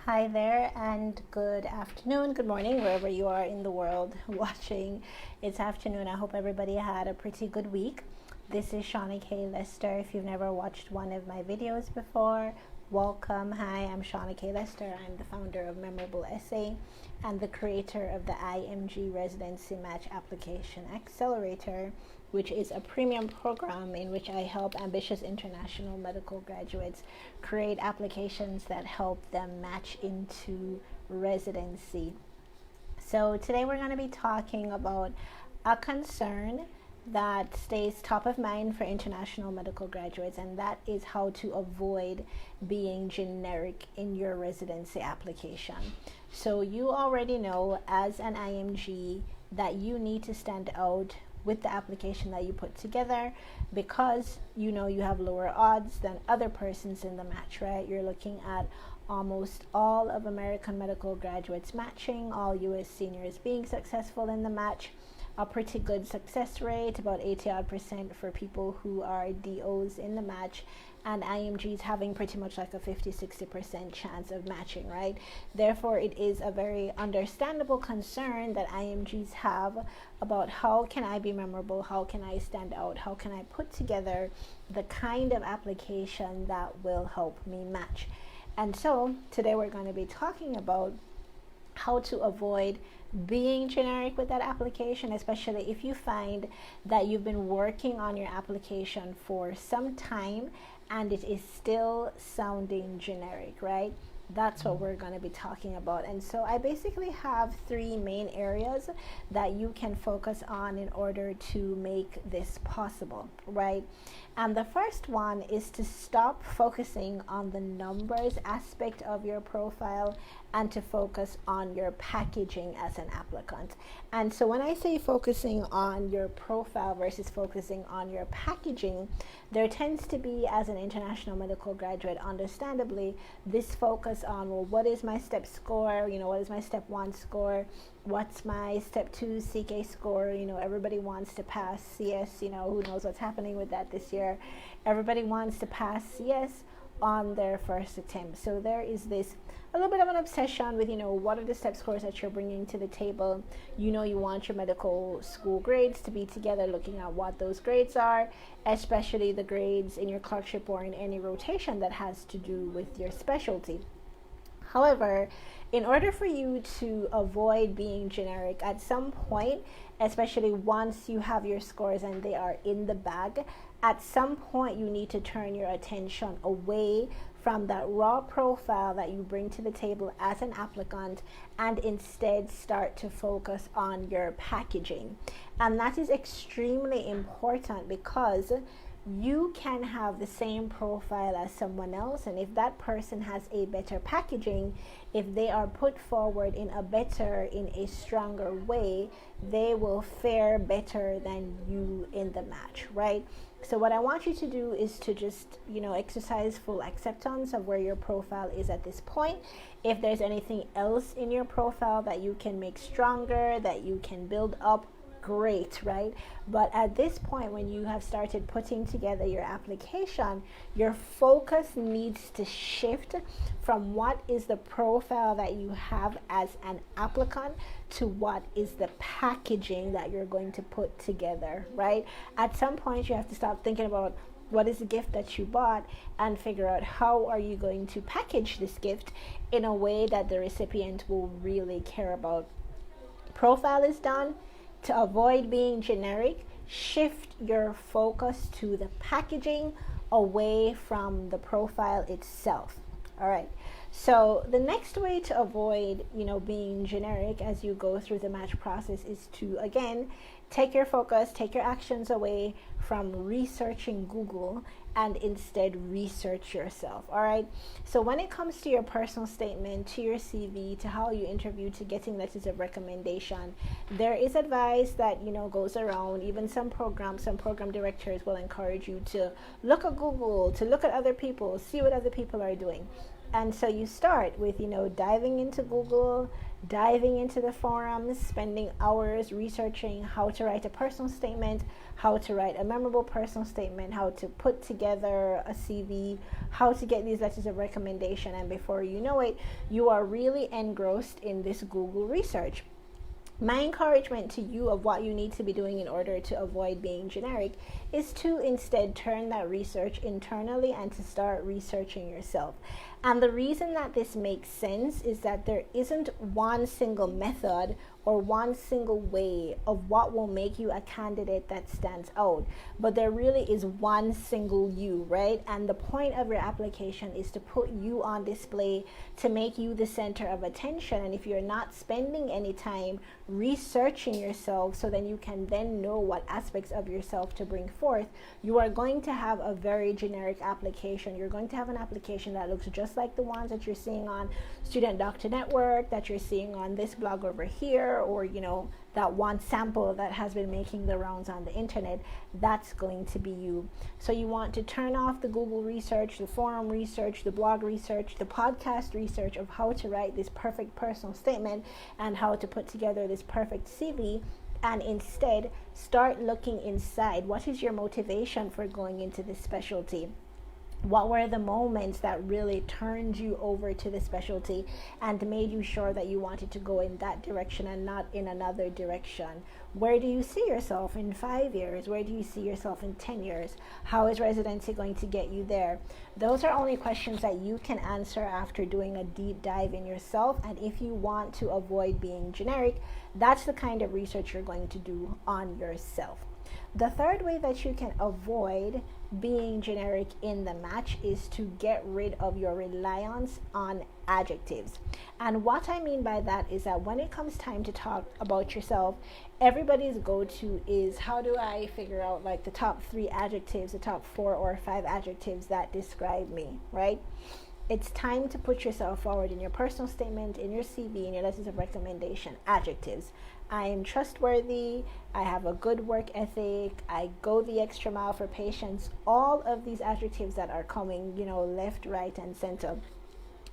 Hi there, and good afternoon, good morning, wherever you are in the world watching. It's afternoon. I hope everybody had a pretty good week. This is Shauna K. Lester. If you've never watched one of my videos before, welcome. Hi, I'm Shauna K. Lester. I'm the founder of Memorable Essay and the creator of the IMG Residency Match Application Accelerator, which is a premium program in which I help ambitious international medical graduates create applications that help them match into residency. So today we're going to be talking about a concern that stays top of mind for international medical graduates, and that is how to avoid being generic in your residency application. So you already know as an IMG that you need to stand out with the application that you put together, because you know you have lower odds than other persons in the match, right? You're looking at almost all of American medical graduates matching, all US seniors being successful in the match, a pretty good success rate, about 80% for people who are DOs in the match, and IMGs having pretty much like a 50-60% chance of matching, right? Therefore, it is a very understandable concern that IMGs have about how can I be memorable, how can I stand out, how can I put together the kind of application that will help me match. And so today we're going to be talking about how to avoid being generic with that application, especially if you find that you've been working on your application for some time and it is still sounding generic, right? That's what we're going to be talking about. And so I basically have three main areas that you can focus on in order to make this possible, right? And the first one is to stop focusing on the numbers aspect of your profile and to focus on your packaging as an applicant. And so when I say focusing on your profile versus focusing on your packaging, there tends to be, as an international medical graduate, understandably, this focus on, well, what is my step score? You know, what is my step 1 score? What's my step 2 CK score? You know, everybody wants to pass CS. You know, who knows what's happening with that this year? Everybody wants to pass CS on their first attempt. So there is this a little bit of an obsession with, you know, what are the step scores that you're bringing to the table. You know, you want your medical school grades to be together, looking at what those grades are, especially the grades in your clerkship or in any rotation that has to do with your specialty. However, in order for you to avoid being generic, at some point, especially once you have your scores and they are in the bag, at some point you need to turn your attention away from that raw profile that you bring to the table as an applicant and instead start to focus on your packaging. And that is extremely important, because you can have the same profile as someone else, and if that person has a better packaging, if they are put forward in a stronger way, they will fare better than you in the match, right? So what I want you to do is to just, you know, exercise full acceptance of where your profile is at this point. If there's anything else in your profile that you can make stronger, that you can build up, great, right? But at this point, when you have started putting together your application, your focus needs to shift from what is the profile that you have as an applicant to what is the packaging that you're going to put together, right? At some point, you have to stop thinking about what is the gift that you bought and figure out how are you going to package this gift in a way that the recipient will really care about. Profile is done. To avoid being generic, shift your focus to the packaging away from the profile itself. All right. So the next way to avoid, you know, being generic as you go through the match process is to, again, take your focus, take your actions away from researching Google and instead research yourself. All right. So when it comes to your personal statement, to your CV, to how you interview, to getting letters of recommendation, there is advice that, you know, goes around. Even some program directors will encourage you to look at Google, to look at other people, see what other people are doing. And so you start with, diving into Google, diving into the forums, spending hours researching how to write a personal statement, how to write a memorable personal statement, how to put together a CV, how to get these letters of recommendation. And before you know it, you are really engrossed in this Google research. My encouragement to you of what you need to be doing in order to avoid being generic is to instead turn that research internally and to start researching yourself. And the reason that this makes sense is that there isn't one single method or one single way of what will make you a candidate that stands out, but there really is one single you, right? And the point of your application is to put you on display, to make you the center of attention. And if you're not spending any time researching yourself so then you can then know what aspects of yourself to bring forth, you are going to have a very generic application. You're going to have an application that looks just like the ones that you're seeing on Student Doctor Network, that you're seeing on this blog over here, or that one sample that has been making the rounds on the internet. That's going to be you. So you want to turn off the Google research, the forum research, the blog research, the podcast research of how to write this perfect personal statement and how to put together this perfect CV, and instead start looking inside. What is your motivation for going into this specialty? What were the moments that really turned you over to the specialty and made you sure that you wanted to go in that direction and not in another direction? Where do you see yourself in 5 years? Where do you see yourself in 10 years? How is residency going to get you there? Those are only questions that you can answer after doing a deep dive in yourself. And if you want to avoid being generic, that's the kind of research you're going to do on yourself. The third way that you can avoid being generic in the match is to get rid of your reliance on adjectives. And what I mean by that is that when it comes time to talk about yourself, everybody's go-to is, how do I figure out like the top 3 adjectives, the top 4 or 5 adjectives that describe me, right? It's time to put yourself forward in your personal statement, in your CV, in your letters of recommendation. Adjectives. I am trustworthy. I have a good work ethic. I go the extra mile for patients. All of these adjectives that are coming, left, right, and center.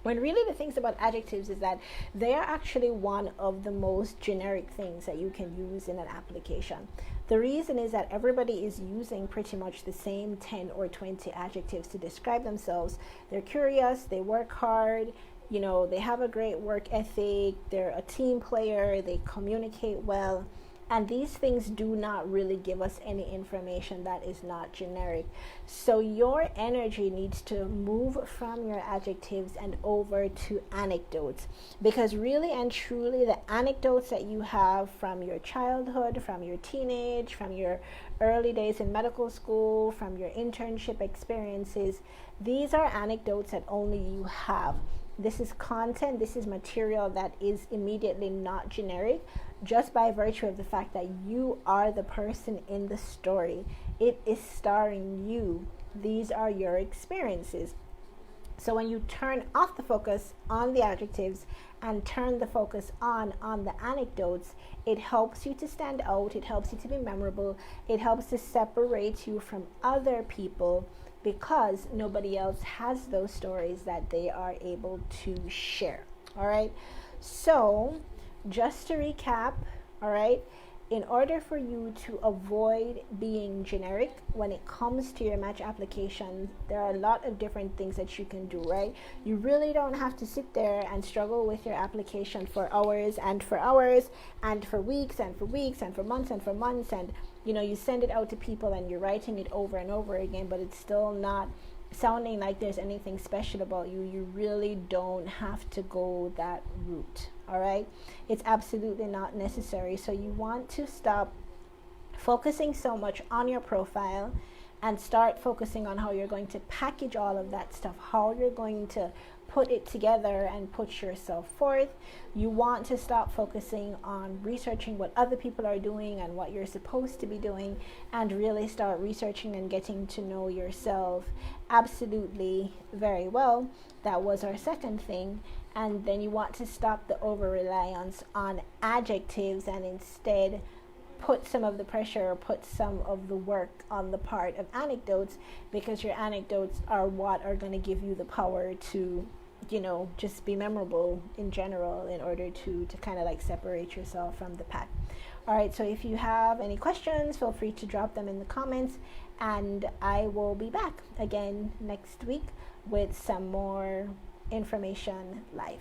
When really the things about adjectives is that they are actually one of the most generic things that you can use in an application. The reason is that everybody is using pretty much the same 10 or 20 adjectives to describe themselves. They're curious, they work hard, they have a great work ethic, they're a team player, they communicate well. And these things do not really give us any information that is not generic. So your energy needs to move from your adjectives and over to anecdotes. Because really and truly, the anecdotes that you have from your childhood, from your teenage, from your early days in medical school, from your internship experiences, these are anecdotes that only you have. This is content, this is material that is immediately not generic, just by virtue of the fact that you are the person in the story. It is starring you. These are your experiences. So when you turn off the focus on the adjectives and turn the focus on the anecdotes, it helps you to stand out, it helps you to be memorable, it helps to separate you from other people, because nobody else has those stories that they are able to share. All right. So just to recap, all right, in order for you to avoid being generic when it comes to your match application, there are a lot of different things that you can do, right? You really don't have to sit there and struggle with your application for hours and for hours and for weeks and for weeks and for months and for months, and you send it out to people and you're writing it over and over again, but it's still not sounding like there's anything special about you. You really don't have to go that route. All right, it's absolutely not necessary. So you want to stop focusing so much on your profile and start focusing on how you're going to package all of that stuff, how you're going to put it together and put yourself forth. You want to stop focusing on researching what other people are doing and what you're supposed to be doing, and really start researching and getting to know yourself absolutely very well. That was our second thing. And then you want to stop the over-reliance on adjectives and instead put some of the pressure or put some of the work on the part of anecdotes, because your anecdotes are what are going to give you the power to just be memorable in general in order to kind of like separate yourself from the pack. All right, so if you have any questions, feel free to drop them in the comments, and I will be back again next week with some more information live.